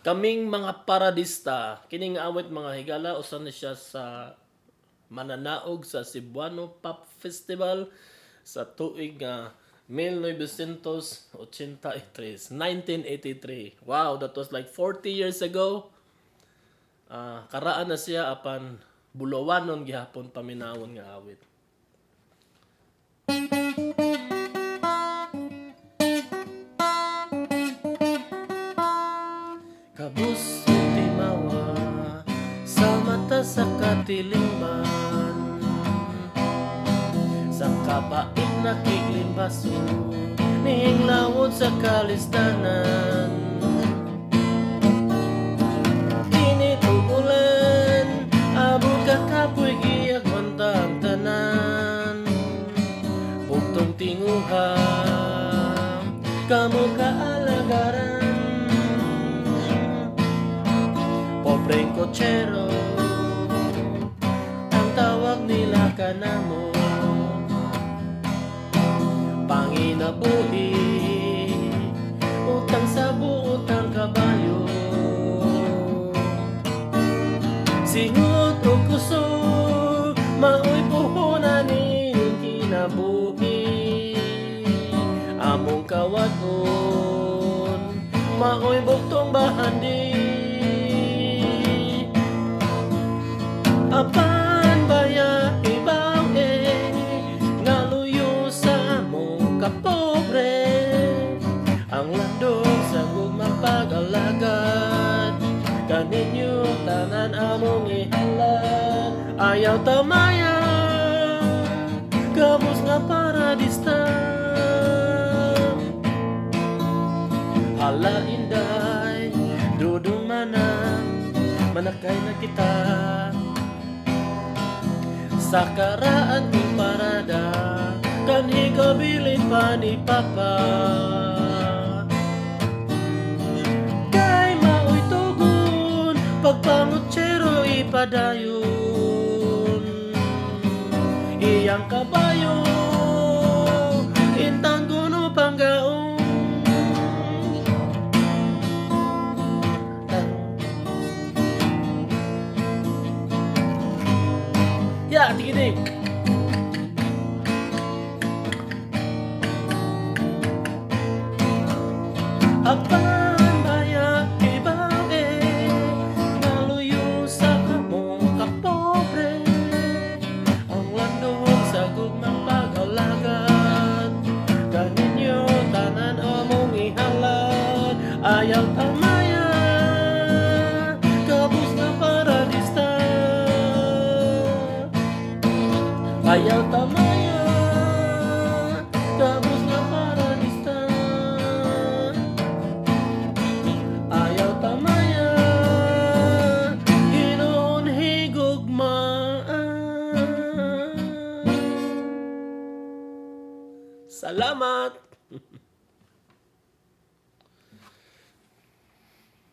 Kaming mga paradista, kining awit mga higala usa na siya sa mananaog sa Cebuano Pop Festival sa tuig nga 1983. Wow, that was like 40 years ago. Karaan na siya apan bulawanon gihapon paminawon nga awit. Kabus timawa sa mata sa katilingban, sa kapait na kiklimbaso ning lawod sa kalistanan. Init ug ulan abot kakapoy giagwanta ang tanan, bugtong tinguha kamo kaalagaran. Pobreng kotsero ang tawag nila kanamo, panginabuhi utang sa utang kabayo, singot o kusog maoy puhunan ning kinabuhi. Among kawadon maoy buktong bahandi, apan baya ibaw nga luyo sa among kapobre, ang landong sa gugmang pag-alagad kaninyo tanan among ihalad. Ayaw tamaya kamus nga paradista, hala inday dudong manakay na kita sa karaan ng parada kanhi kabilin pa ni Papa. Kay maoy tugon pagpangutsero ipadayon, iyang kabayo intang kuno panggaon. Ya, tigidig. Apan baya ibaw naluyo sa among kapobre, ang landong sa gugmang pag-alagad kaninyo tanan among ihalad. Ayaw tamaya kabus na paradista, ayaw tamaya kabus na paradista, ayaw tamaya hinoon higugmaan. Salamat.